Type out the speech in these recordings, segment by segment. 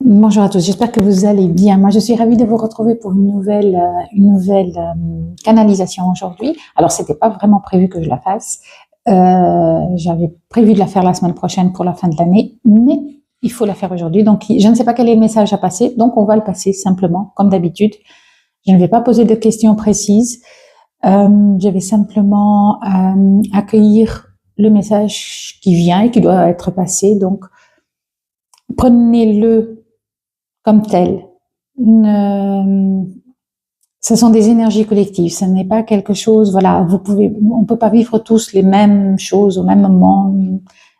Bonjour à tous, j'espère que vous allez bien. Moi, je suis ravie de vous retrouver pour une nouvelle canalisation aujourd'hui. Alors, c'était pas vraiment prévu que je la fasse. J'avais prévu de la faire la semaine prochaine pour la fin de l'année, mais il faut la faire aujourd'hui. Donc, je ne sais pas quel est le message à passer, donc on va le passer simplement, comme d'habitude. Je ne vais pas poser de questions précises. Je vais simplement accueillir le message qui vient et qui doit être passé. Donc, prenez-le comme tel. Ce sont des énergies collectives, ce n'est pas quelque chose, voilà, on peut pas vivre tous les mêmes choses au même moment.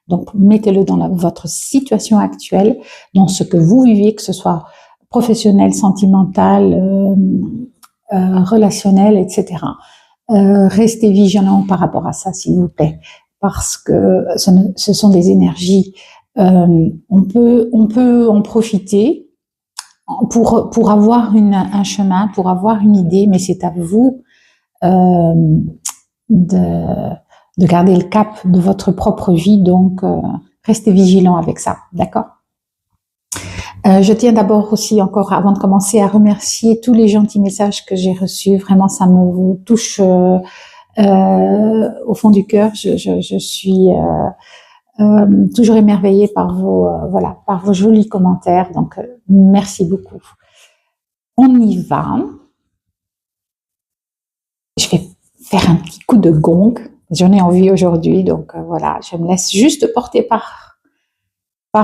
Donc, mettez-le dans votre situation actuelle, dans ce que vous vivez, que ce soit professionnel, sentimental, relationnel, etc. Restez vigilant par rapport à ça, s'il vous plaît, parce que ce sont des énergies. On peut en profiter pour avoir un chemin, pour avoir une idée, mais c'est à vous de garder le cap de votre propre vie, donc restez vigilant avec ça, d'accord? Je tiens d'abord aussi, encore avant de commencer, à remercier tous les gentils messages que j'ai reçus. Vraiment, ça me touche au fond du cœur. Je suis toujours émerveillée par par vos jolis commentaires. Donc, merci beaucoup. On y va. Je vais faire un petit coup de gong. J'en ai envie aujourd'hui, donc voilà, je me laisse juste porter par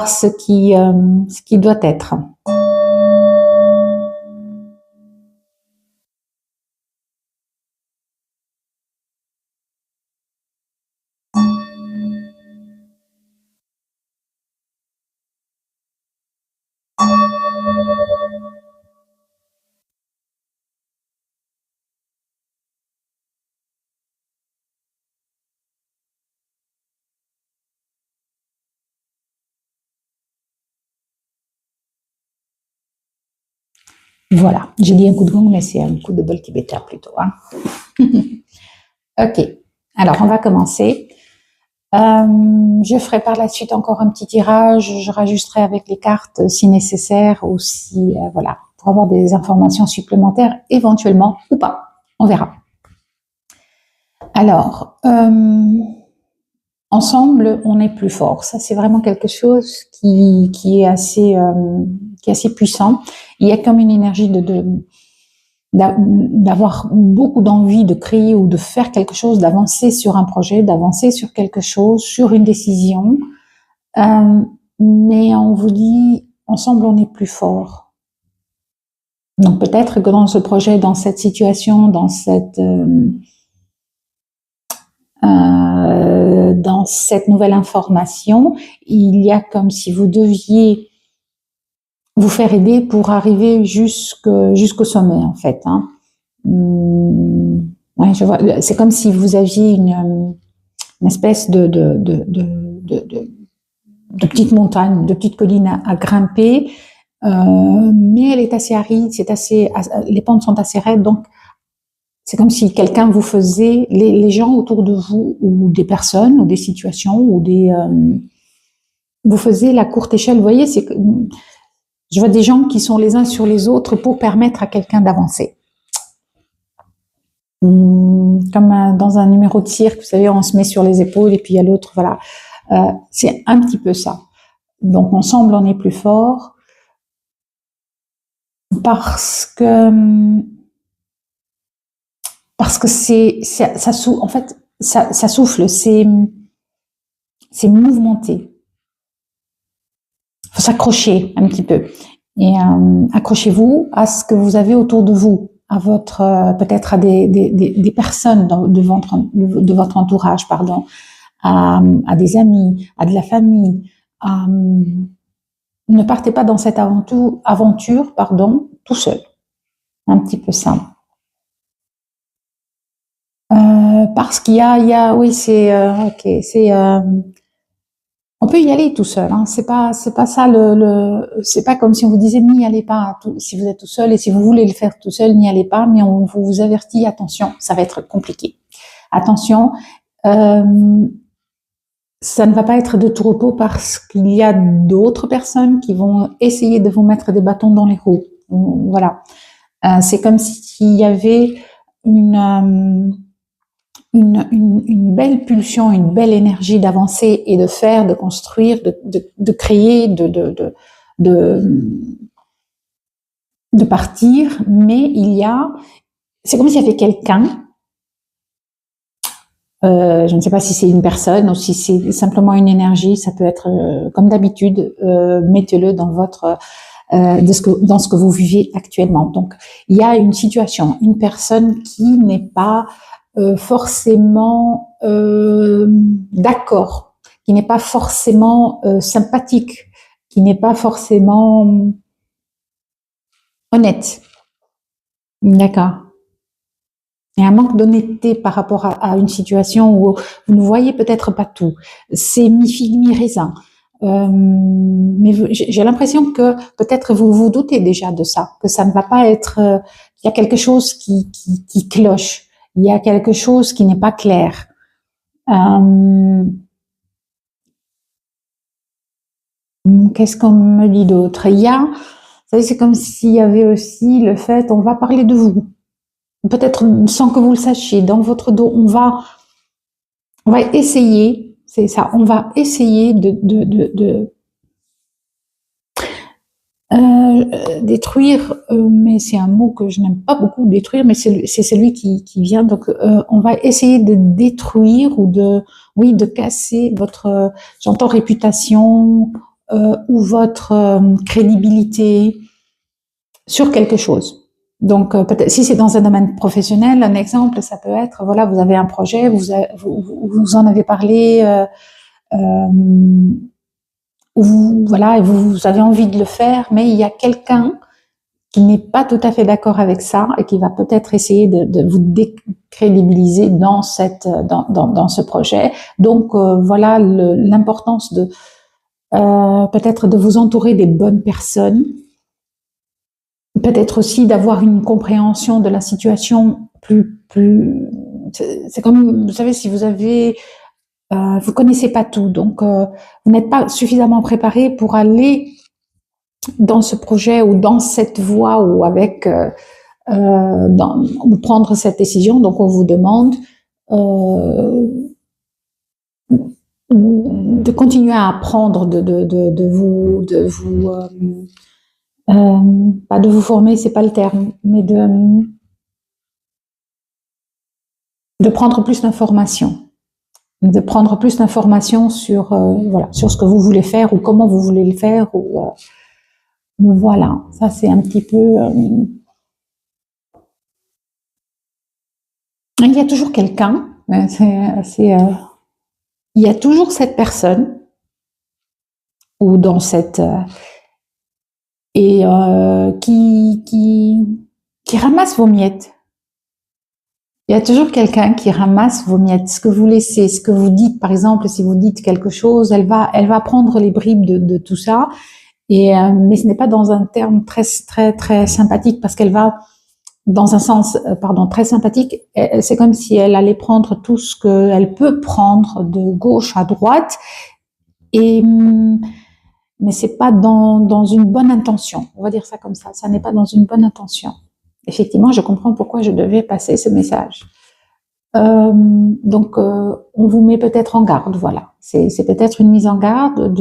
ce qui doit être. Voilà, j'ai dit un coup de gong, mais c'est un coup de bol tibétain plutôt. Hein. Ok, alors on va commencer. Je ferai par la suite encore un petit tirage, je rajusterai avec les cartes si nécessaire ou si, voilà, pour avoir des informations supplémentaires éventuellement ou pas, on verra. Alors, ensemble, on est plus fort. Ça, c'est vraiment quelque chose qui est assez puissant. Il y a comme une énergie d'avoir beaucoup d'envie de créer ou de faire quelque chose, d'avancer sur un projet, d'avancer sur quelque chose, sur une décision. Mais on vous dit, ensemble, on est plus fort. Donc peut-être que dans ce projet, dans cette situation, dans cette nouvelle information, il y a comme si vous deviez vous faire aider pour arriver jusqu'au sommet, en fait. Hein. Ouais, je vois. C'est comme si vous aviez une espèce de petite montagne, de petite colline à grimper, mais elle est assez aride, les pentes sont assez raides, donc c'est comme si quelqu'un vous faisait, les gens autour de vous, ou des personnes, ou des situations, ou vous faisiez la courte échelle. Vous voyez, je vois des gens qui sont les uns sur les autres pour permettre à quelqu'un d'avancer. Comme dans un numéro de cirque, vous savez, on se met sur les épaules et puis il y a l'autre, voilà. C'est un petit peu ça. Donc ensemble, on est plus fort parce que en fait, ça souffle, c'est mouvementé. Il faut s'accrocher un petit peu. Et accrochez-vous à ce que vous avez autour de vous, à peut-être à des personnes de votre entourage, pardon, à des amis, à de la famille. Ne partez pas dans cette aventure, tout seul. Un petit peu ça. Parce qu'il y a, oui, on peut y aller tout seul. Hein. C'est pas ça c'est pas comme si on vous disait n'y allez pas si vous êtes tout seul et si vous voulez le faire tout seul, n'y allez pas. Mais on vous avertit, attention, ça va être compliqué. Attention. ça ne va pas être de tout repos parce qu'il y a d'autres personnes qui vont essayer de vous mettre des bâtons dans les roues. Voilà. C'est comme s'il y avait une belle pulsion, une belle énergie d'avancer et de faire, de construire, de créer, de partir, mais c'est comme s'il y avait quelqu'un, je ne sais pas si c'est une personne ou si c'est simplement une énergie, ça peut être comme d'habitude, mettez-le dans dans ce que vous vivez actuellement. Donc, il y a une situation, une personne qui n'est pas forcément d'accord, qui n'est pas forcément sympathique, qui n'est pas forcément honnête. D'accord. Il y a un manque d'honnêteté par rapport à une situation où vous ne voyez peut-être pas tout. C'est mi-figue, mi-raisin. Mais j'ai l'impression que peut-être vous vous doutez déjà de ça, que ça ne va pas être... il y a quelque chose qui cloche, il y a quelque chose qui n'est pas clair. Qu'est-ce qu'on me dit d'autre? Vous savez, c'est comme s'il y avait aussi le fait, on va parler de vous. Peut-être sans que vous le sachiez, dans votre dos, on va essayer, c'est ça, on va essayer de détruire, mais c'est un mot que je n'aime pas beaucoup, détruire, mais c'est celui qui vient. Donc, on va essayer de détruire ou de casser votre, j'entends réputation ou votre crédibilité sur quelque chose. Donc, peut-être, si c'est dans un domaine professionnel, un exemple, ça peut être, voilà, vous avez un projet, vous en avez parlé, voilà, et vous avez envie de le faire, mais il y a quelqu'un qui n'est pas tout à fait d'accord avec ça et qui va peut-être essayer de vous décrédibiliser dans ce projet. Donc, voilà l'importance de peut-être de vous entourer des bonnes personnes. Peut-être aussi d'avoir une compréhension de la situation c'est comme, vous savez, si vous connaissez pas tout, donc vous n'êtes pas suffisamment préparé pour aller dans ce projet ou dans cette voie ou ou prendre cette décision. Donc on vous demande de continuer à apprendre, pas de vous former, c'est pas le terme, mais de prendre plus d'informations, sur voilà, sur ce que vous voulez faire ou comment vous voulez le faire voilà, ça c'est un petit peu. Il y a toujours quelqu'un, il y a toujours cette personne ou dans cette et qui ramasse vos miettes. Il y a toujours quelqu'un qui ramasse vos miettes, ce que vous laissez, ce que vous dites. Par exemple, si vous dites quelque chose, elle va prendre les bribes de tout ça. Mais ce n'est pas dans un terme très très très sympathique parce qu'elle va dans un sens très sympathique. C'est comme si elle allait prendre tout ce qu'elle peut prendre de gauche à droite mais c'est pas dans une bonne intention. On va dire ça comme ça. Ça n'est pas dans une bonne intention. Effectivement, je comprends pourquoi je devais passer ce message. Donc, on vous met peut-être en garde, voilà. C'est peut-être une mise en garde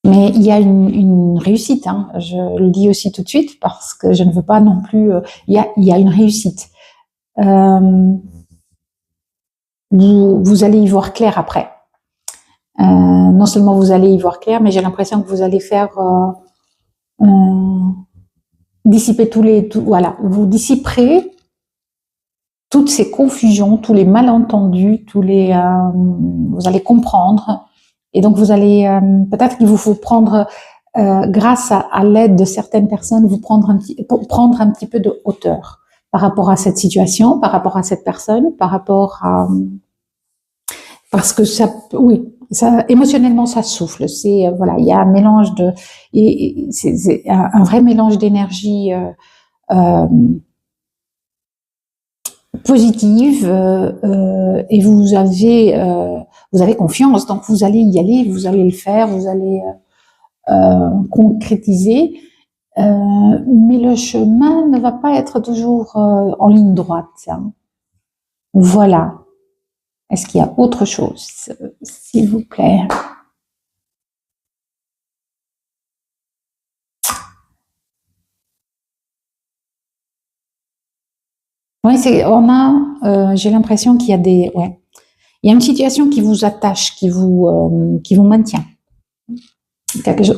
mais il y a une réussite, hein. Je le dis aussi tout de suite parce que je ne veux pas non plus. Il y a une réussite. Vous allez y voir clair après. Non seulement vous allez y voir clair, mais j'ai l'impression que vous allez faire dissiper voilà, vous dissiperez toutes ces confusions, tous les malentendus, vous allez comprendre. Et donc vous allez peut-être qu'il vous faut prendre grâce à l'aide de certaines personnes, prendre un petit peu de hauteur par rapport à cette situation, par rapport à cette personne, par rapport à parce que ça émotionnellement ça souffle. C'est voilà, il y a un mélange c'est un vrai mélange d'énergie. positive et vous avez confiance, donc vous allez y aller, vous allez le faire, vous allez concrétiser, mais le chemin ne va pas être toujours en ligne droite. Hein. Voilà. Est-ce qu'il y a autre chose, s'il vous plaît? Oui, j'ai l'impression qu'il y a il y a une situation qui vous attache, qui vous maintient.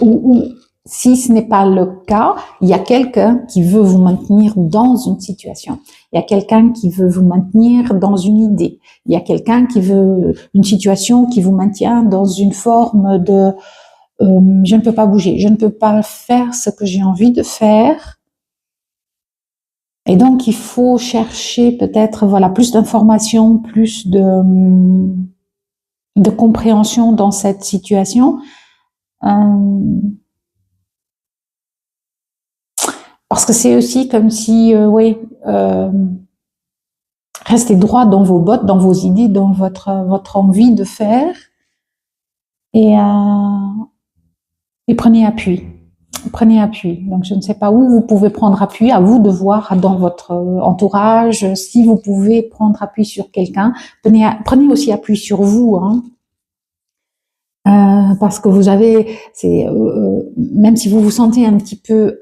Ou si ce n'est pas le cas, il y a quelqu'un qui veut vous maintenir dans une situation. Il y a quelqu'un qui veut vous maintenir dans une idée. Il y a quelqu'un qui veut une situation qui vous maintient dans une forme de je ne peux pas bouger, je ne peux pas faire ce que j'ai envie de faire. Et donc, il faut chercher peut-être voilà plus d'informations, plus de compréhension dans cette situation. Parce que c'est aussi comme si, restez droit dans vos bottes, dans vos idées, dans votre envie de faire, et prenez appui. Prenez appui. Donc, je ne sais pas où vous pouvez prendre appui, à vous de voir dans votre entourage, si vous pouvez prendre appui sur quelqu'un. Prenez aussi appui sur vous, hein. Parce que vous avez, même si vous vous sentez un petit peu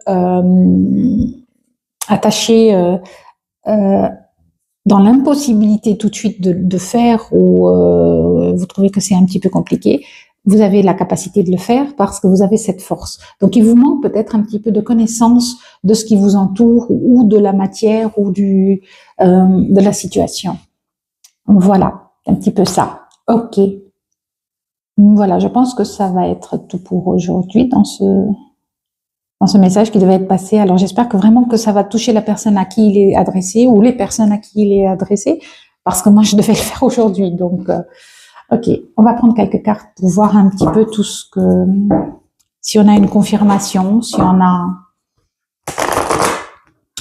attaché dans l'impossibilité tout de suite de faire, ou vous trouvez que c'est un petit peu compliqué, vous avez la capacité de le faire parce que vous avez cette force. Donc, il vous manque peut-être un petit peu de connaissance de ce qui vous entoure, ou de la matière, ou de la situation. Voilà, un petit peu ça. Ok. Voilà, je pense que ça va être tout pour aujourd'hui dans ce message qui devait être passé. Alors, j'espère que vraiment que ça va toucher la personne à qui il est adressé, ou les personnes à qui il est adressé, parce que moi, je devais le faire aujourd'hui. Donc, ok, on va prendre quelques cartes pour voir un petit peu tout ce que... Si on a une confirmation, si on a...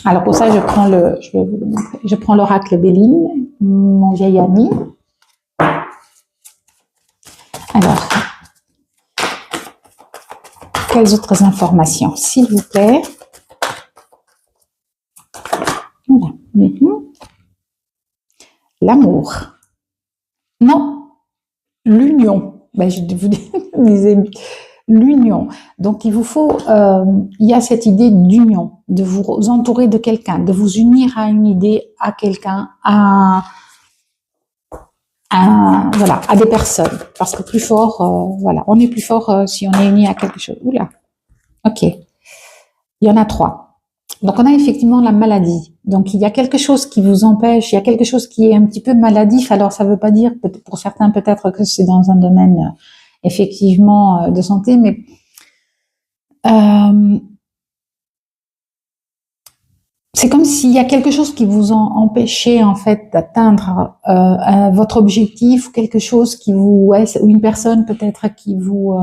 Alors, pour ça, je vais vous le montrer. Je prends l'oracle Béline, mon vieil ami. Alors, quelles autres informations, s'il vous plaît? Voilà. L'amour. Non, l'union. Ben, je vous disais l'union. Donc, il vous faut, il y a cette idée d'union, de vous entourer de quelqu'un, de vous unir à une idée, à quelqu'un, voilà, à des personnes. Parce que plus fort, voilà, on est plus fort si on est uni à quelque chose. Oula. Ok. Il y en a 3. Donc, on a effectivement la maladie. Donc, il y a quelque chose qui vous empêche, il y a quelque chose qui est un petit peu maladif. Alors, ça ne veut pas dire, pour certains peut-être, que c'est dans un domaine effectivement de santé, mais c'est comme s'il y a quelque chose qui vous empêchait en fait d'atteindre votre objectif, ou quelque chose qui vous, ou une personne peut-être qui vous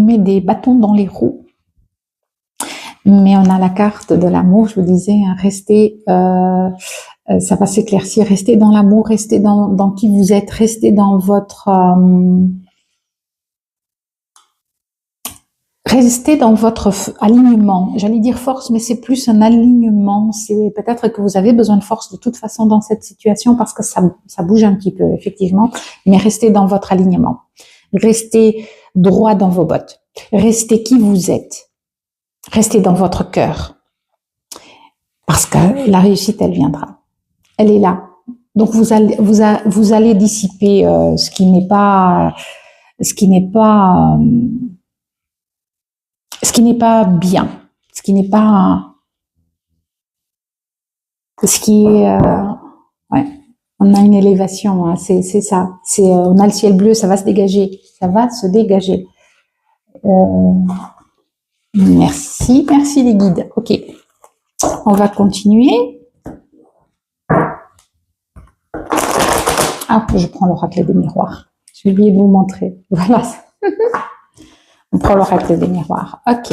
met des bâtons dans les roues. Mais on a la carte de l'amour, je vous disais, hein, restez, ça va s'éclaircir, restez dans l'amour, restez dans qui vous êtes, restez dans votre... restez dans votre alignement. J'allais dire force, mais c'est plus un alignement. C'est peut-être que vous avez besoin de force de toute façon dans cette situation, parce que ça bouge un petit peu, effectivement. Mais restez dans votre alignement. Restez droit dans vos bottes. Restez qui vous êtes. Restez dans votre cœur. Parce que la réussite, elle viendra. Elle est là. Donc, vous allez dissiper ce qui n'est pas bien, ce qui n'est pas, ce qui est, ouais, on a une élévation, hein, c'est ça, on a le ciel bleu, ça va se dégager, merci les guides. Ok, on va continuer. Ah, je prends l'oracle des miroirs. J'ai oublié de vous montrer. Voilà. On prend l'oracle des miroirs. Ok.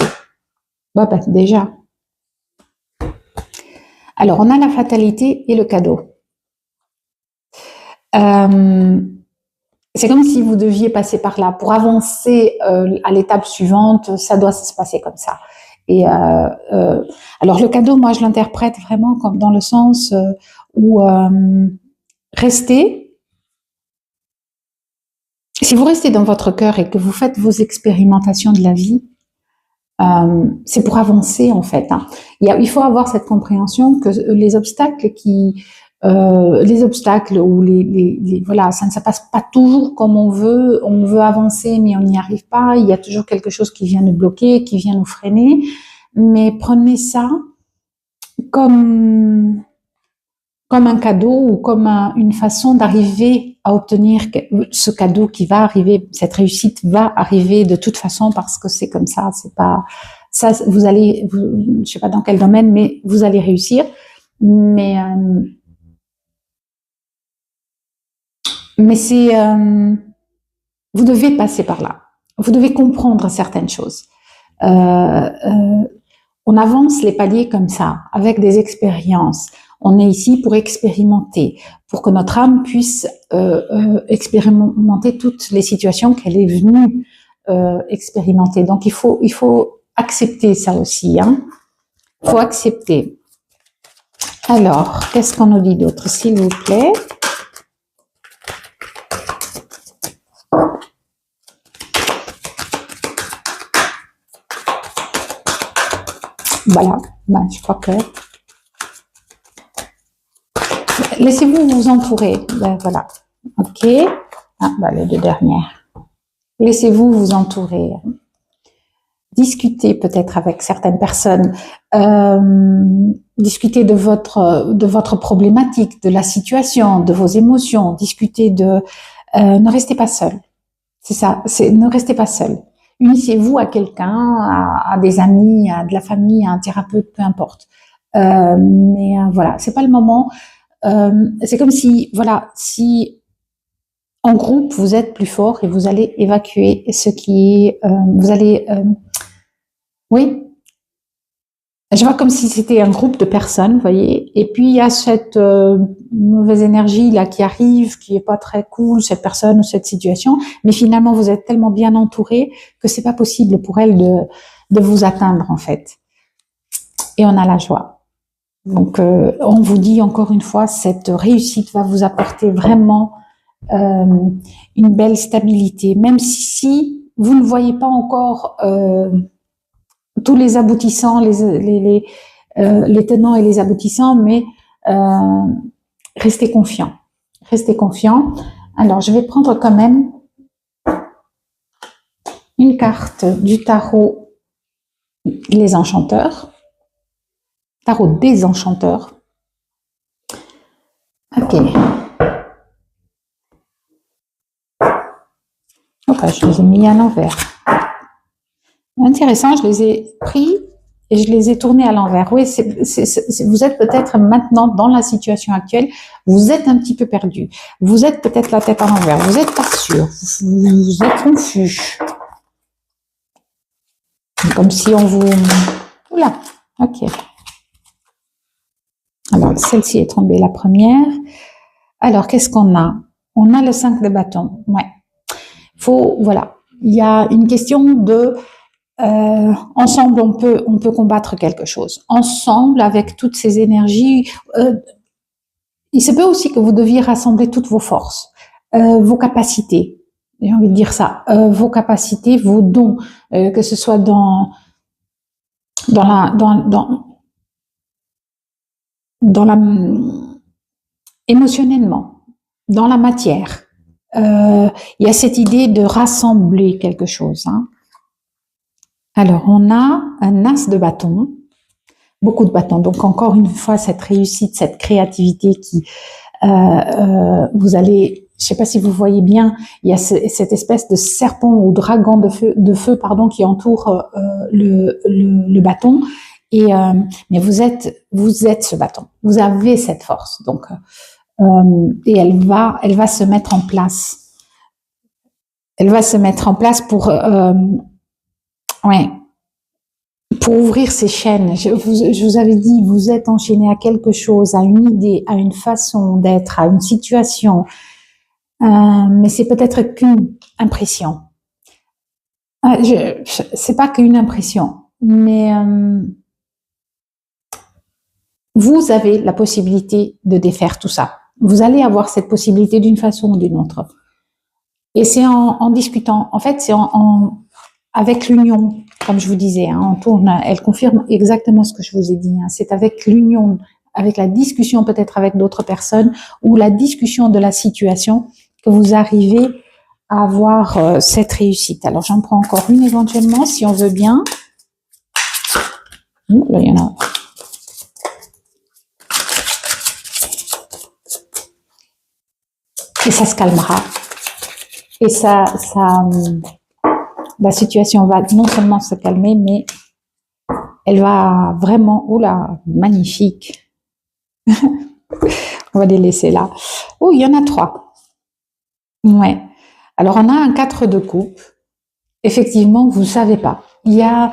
Bon, bah, déjà. Alors, on a la fatalité et le cadeau. C'est comme si vous deviez passer par là. Pour avancer à l'étape suivante, ça doit se passer comme ça. Et alors, le cadeau, moi, je l'interprète vraiment comme dans le sens où restez. Si vous restez dans votre cœur et que vous faites vos expérimentations de la vie, c'est pour avancer en fait. Hein. Il faut avoir cette compréhension que les obstacles ou voilà, ça ne se passe pas toujours comme on veut. On veut avancer, mais on n'y arrive pas. Il y a toujours quelque chose qui vient nous bloquer, qui vient nous freiner. Mais prenez ça comme un cadeau ou comme une façon d'arriver à obtenir ce cadeau qui va arriver, cette réussite va arriver de toute façon parce que c'est comme ça, c'est pas ça, je sais pas dans quel domaine, mais vous allez réussir. Mais c'est, vous devez passer par là. Vous devez comprendre certaines choses. On avance les paliers comme ça, avec des expériences. On est ici pour expérimenter, pour que notre âme puisse expérimenter toutes les situations qu'elle est venue expérimenter. Donc il faut accepter ça aussi. Hein. Il faut accepter. Alors, qu'est-ce qu'on nous dit d'autre, s'il vous plaît? Voilà, ben, je crois que... Laissez-vous vous entourer. Ben, voilà. OK. Ah, ben, les deux dernières. Laissez-vous vous entourer. Discutez peut-être avec certaines personnes. Discutez de votre problématique, de la situation, de vos émotions. Discutez de... ne restez pas seul. C'est ça. Ne restez pas seul. Unissez-vous à quelqu'un, à des amis, à de la famille, à un thérapeute, peu importe. Mais voilà, c'est pas le moment. C'est comme si, voilà, si en groupe vous êtes plus fort et vous allez évacuer ce qui est, vous allez, oui. Je vois comme si c'était un groupe de personnes, vous voyez, et puis il y a cette mauvaise énergie là qui arrive, qui est pas très cool, cette personne ou cette situation, mais finalement vous êtes tellement bien entouré que c'est pas possible pour elle de vous atteindre en fait. Et on a la joie. Donc on vous dit encore une fois, cette réussite va vous apporter vraiment une belle stabilité, même si vous ne voyez pas encore tous les aboutissants, les tenants et les aboutissants, mais restez confiants. Restez confiants. Alors, je vais prendre quand même une carte du tarot Les Enchanteurs. Tarot des Enchanteurs. Ok. Ok, je les ai mis à l'envers. Intéressant, je les ai pris et je les ai tournés à l'envers. Oui, vous êtes peut-être maintenant dans la situation actuelle, vous êtes un petit peu perdu. Vous êtes peut-être la tête à l'envers, vous n'êtes pas sûr, vous êtes confus. Comme si on vous... Oula, ok. Alors, celle-ci est tombée la première. Alors, qu'est-ce qu'on a? On a le 5 de bâton. Ouais. Voilà. Il y a une question de... ensemble, on peut combattre quelque chose. Ensemble, avec toutes ces énergies, il se peut aussi que vous deviez rassembler toutes vos forces, vos capacités. J'ai envie de dire ça, vos capacités, vos dons, que ce soit émotionnellement, dans la matière. Il y a cette idée de rassembler quelque chose. Hein. Alors, on a un as de bâton, beaucoup de bâtons. Donc, encore une fois, cette réussite, cette créativité qui, vous allez, je ne sais pas si vous voyez bien, il y a cette espèce de serpent ou dragon de feu qui entoure le bâton. Et mais vous êtes ce bâton. Vous avez cette force. Donc, et elle va se mettre en place. Elle va se mettre en place pour, ouais. pour ouvrir ces chaînes. Je vous avais dit, vous êtes enchaîné à quelque chose, à une idée, à une façon d'être, à une situation, mais c'est peut-être qu'une impression. C'est pas qu'une impression, mais vous avez la possibilité de défaire tout ça. Vous allez avoir cette possibilité d'une façon ou d'une autre. Et c'est en discutant. En fait, c'est avec l'union, comme je vous disais, hein, on tourne, elle confirme exactement ce que je vous ai dit. Hein, c'est avec l'union, avec la discussion peut-être avec d'autres personnes ou la discussion de la situation que vous arrivez à avoir cette réussite. Alors, j'en prends encore une éventuellement, si on veut bien. Là, il y en a. Et ça se calmera. Et la situation va non seulement se calmer, mais elle va vraiment, oula, magnifique. On va les laisser là. Oh, il y en a 3. Ouais. Alors, on a un 4 de coupe. Effectivement, vous ne savez pas. Il y a,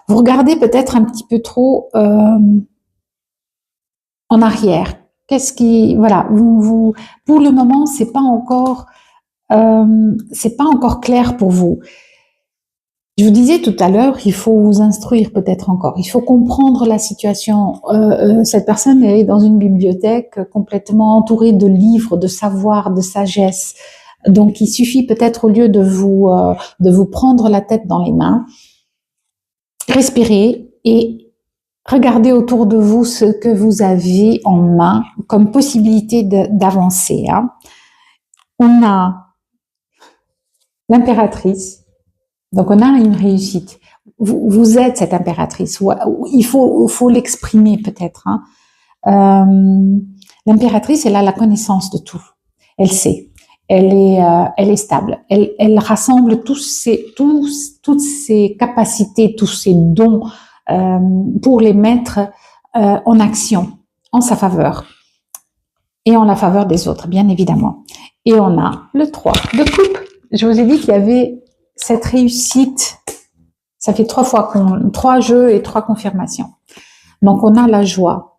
vous regardez peut-être un petit peu trop en arrière. Qu'est-ce qui, voilà, pour le moment, c'est pas encore clair pour vous. Je vous disais tout à l'heure, il faut vous instruire peut-être encore. Il faut comprendre la situation. Cette personne est dans une bibliothèque complètement entourée de livres, de savoir, de sagesse. Donc, il suffit peut-être au lieu de vous prendre la tête dans les mains, respirer et regardez autour de vous ce que vous avez en main comme possibilité d'avancer. Hein. On a l'impératrice. Donc, on a une réussite. Vous êtes cette impératrice. Il faut l'exprimer peut-être. Hein. L'impératrice, elle a la connaissance de tout. Elle sait. Elle est stable. Elle rassemble toutes ses capacités, tous ses dons pour les mettre en action, en sa faveur et en la faveur des autres, bien évidemment. Et on a le 3 de coupe. Je vous ai dit qu'il y avait cette réussite, ça fait 3 jeux et 3 confirmations. Donc, on a la joie,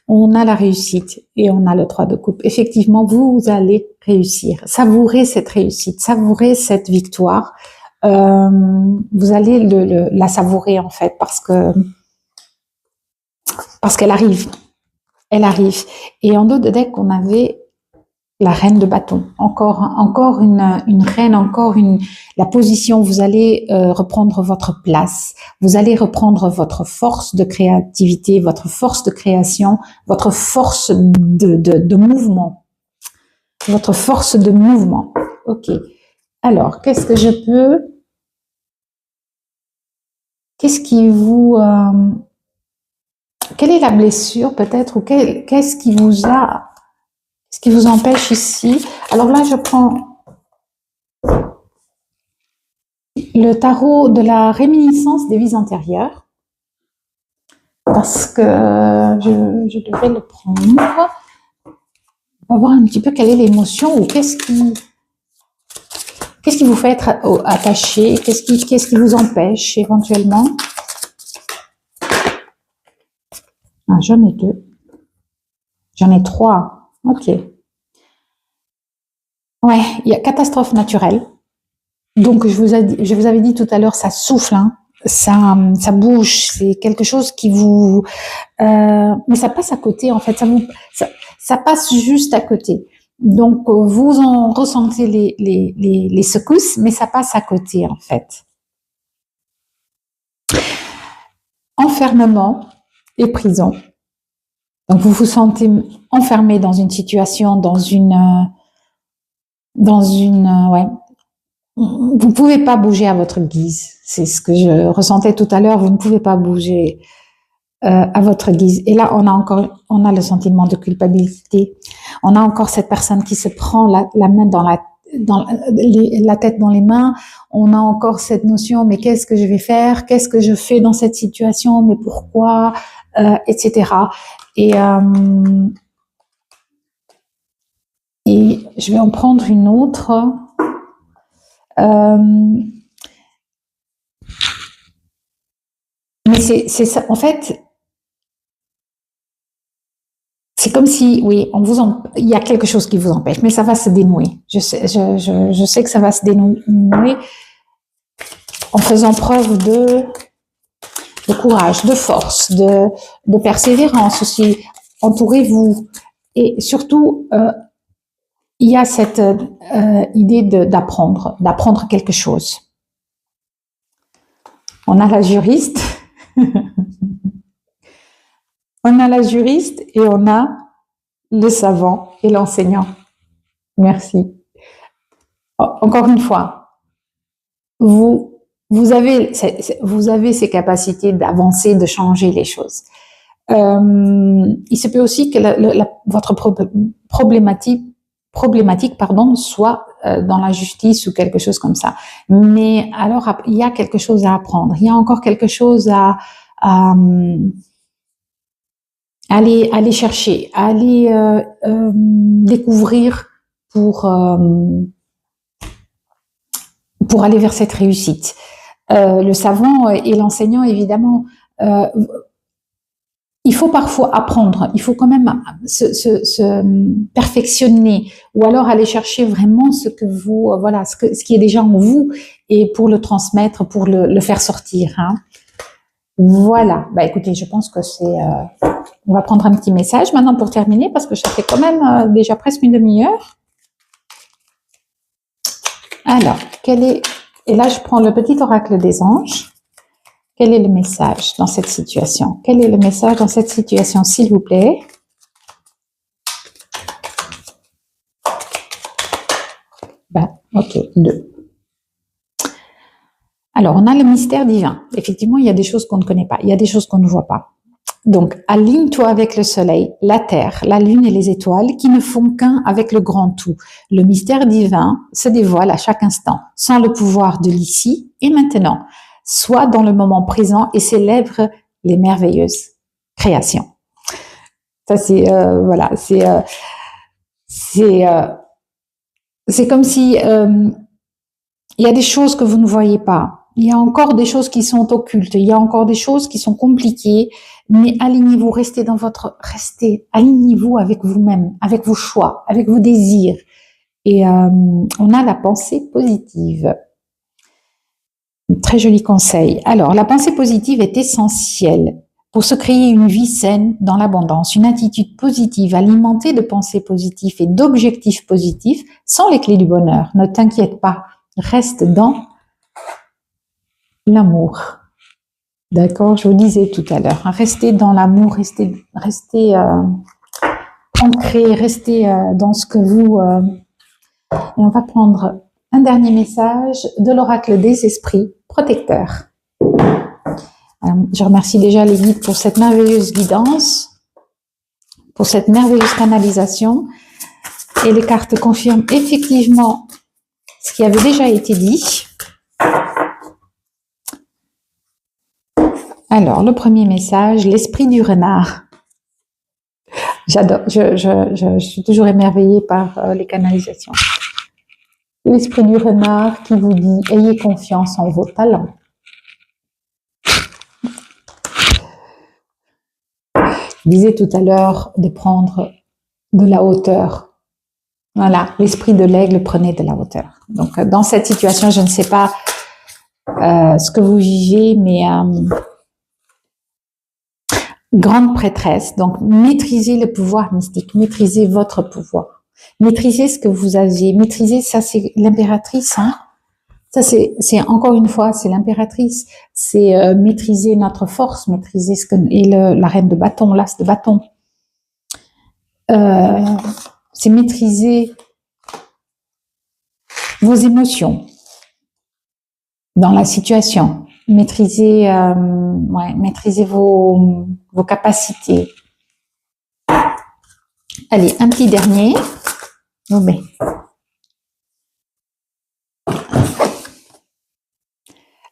on a la réussite et on a le 3 de coupe. Effectivement, vous allez réussir. Savourez cette réussite, savourez cette victoire. Vous allez la savourer, en fait, parce qu'elle arrive. Elle arrive. Et en dos de deck, on avait la reine de bâton, encore une reine, la position. Vous allez reprendre votre place, vous allez reprendre votre force de créativité, votre force de création, votre force de mouvement, votre force de mouvement. Ok. Alors, qu'est-ce qui vous, quelle est la blessure peut-être, ou qu'est-ce qui vous empêche ici? Alors là, je prends le tarot de la réminiscence des vies antérieures, parce que je devrais le prendre. On va voir un petit peu quelle est l'émotion, ou qu'est-ce qui vous fait être attaché, qu'est-ce qui vous empêche éventuellement. Ah, j'en ai 2. J'en ai 3. Ok. Ouais, il y a catastrophe naturelle. Donc, je vous avais dit tout à l'heure, ça souffle, hein, ça bouge, c'est quelque chose qui vous... mais ça passe à côté, en fait, ça passe juste à côté. Donc, vous en ressentez les secousses, mais ça passe à côté, en fait. Enfermement et prison. Donc, vous vous sentez enfermé dans une situation, ouais. Vous ne pouvez pas bouger à votre guise. C'est ce que je ressentais tout à l'heure. Vous ne pouvez pas bouger à votre guise. Et là, on a le sentiment de culpabilité. On a encore cette personne qui se prend la main la tête dans les mains. On a encore cette notion, mais qu'est-ce que je vais faire? Qu'est-ce que je fais dans cette situation? Mais pourquoi? Etc. Et je vais en prendre une autre. Mais c'est ça, en fait, c'est comme si, oui, il y a quelque chose qui vous empêche, mais ça va se dénouer. Je sais que ça va se dénouer en faisant preuve de courage, de force, de persévérance aussi. Entourez-vous. Et surtout, il y a cette idée d'apprendre quelque chose. On a la juriste, on a la juriste et on a le savant et l'enseignant. Merci. Encore une fois, vous avez ces capacités d'avancer, de changer les choses. Il se peut aussi que votre problématique soit dans la justice ou quelque chose comme ça. Mais alors, il y a quelque chose à apprendre. Il y a encore quelque chose à aller chercher, à aller découvrir pour aller vers cette réussite. Le savant et l'enseignant, évidemment, il faut parfois apprendre, il faut quand même se perfectionner, ou alors aller chercher vraiment ce que vous, voilà, ce qui est déjà en vous, et pour le transmettre, pour le faire sortir. Hein. Voilà. Bah écoutez, je pense que on va prendre un petit message maintenant pour terminer, parce que ça fait quand même déjà presque une demi-heure. Alors, et là je prends le petit oracle des anges. Quel est le message dans cette situation? Quel est le message dans cette situation, s'il vous plaît? Ok, 2. Alors, on a le mystère divin. Effectivement, il y a des choses qu'on ne connaît pas. Il y a des choses qu'on ne voit pas. Donc, aligne-toi avec le soleil, la terre, la lune et les étoiles qui ne font qu'un avec le grand tout. Le mystère divin se dévoile à chaque instant, sans le pouvoir de l'ici et maintenant. Sois dans le moment présent et célèbre les merveilleuses créations. Ça, c'est voilà, c'est comme si il y a des choses que vous ne voyez pas. Il y a encore des choses qui sont occultes. Il y a encore des choses qui sont compliquées. Mais alignez-vous, restez, alignez-vous avec vous-même, avec vos choix, avec vos désirs. Et on a la pensée positive. Très joli conseil. Alors, la pensée positive est essentielle pour se créer une vie saine dans l'abondance. Une attitude positive alimentée de pensées positives et d'objectifs positifs sont les clés du bonheur. Ne t'inquiète pas, reste dans l'amour. D'accord, je vous disais tout à l'heure, hein, restez dans l'amour, restez ancré, restez dans ce que vous... et on va prendre un dernier message de l'oracle des esprits protecteurs. Je remercie déjà les guides pour cette merveilleuse guidance, pour cette merveilleuse canalisation. Et les cartes confirment effectivement ce qui avait déjà été dit. Alors, le premier message, l'esprit du renard. J'adore, je suis toujours émerveillée par les canalisations. L'esprit du renard qui vous dit « Ayez confiance en vos talents ». Je disais tout à l'heure de prendre de la hauteur. Voilà, l'esprit de l'aigle, prenez de la hauteur. Donc, dans cette situation, je ne sais pas ce que vous vivez, mais grande prêtresse. Donc, maîtrisez le pouvoir mystique, maîtrisez votre pouvoir. Maîtrisez ce que vous avez, maîtrisez, ça c'est l'impératrice, hein. Ça c'est encore une fois, c'est l'impératrice, c'est maîtriser notre force, maîtriser la reine de bâton, l'as de bâton. C'est maîtriser vos émotions dans la situation, maîtriser vos capacités. Allez, un petit dernier. Oh ben.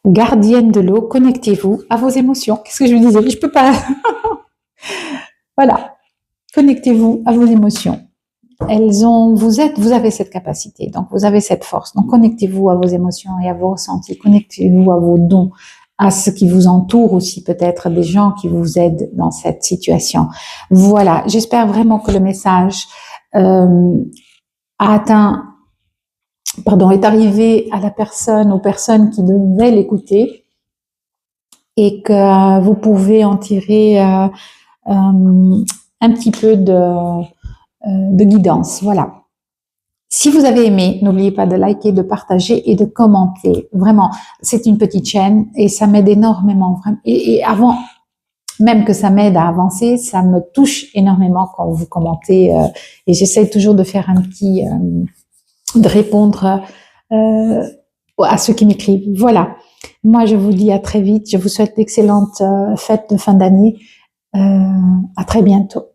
Gardienne de l'eau, connectez-vous à vos émotions. Qu'est-ce que je vous disais? Je peux pas. Voilà. Connectez-vous à vos émotions. Vous avez cette capacité, donc vous avez cette force. Donc connectez-vous à vos émotions et à vos ressentis. Connectez-vous à vos dons, à ce qui vous entoure aussi, peut-être des gens qui vous aident dans cette situation. Voilà, j'espère vraiment que le message a atteint, est arrivé à la personne, aux personnes qui devaient l'écouter, et que vous pouvez en tirer un petit peu de guidance. Voilà. Si vous avez aimé, n'oubliez pas de liker, de partager et de commenter. Vraiment, c'est une petite chaîne et ça m'aide énormément. Et avant même que ça m'aide à avancer, ça me touche énormément quand vous commentez. Et j'essaie toujours de faire de répondre à ceux qui m'écrivent. Voilà. Moi, je vous dis à très vite. Je vous souhaite d'excellentes fêtes de fin d'année. À très bientôt.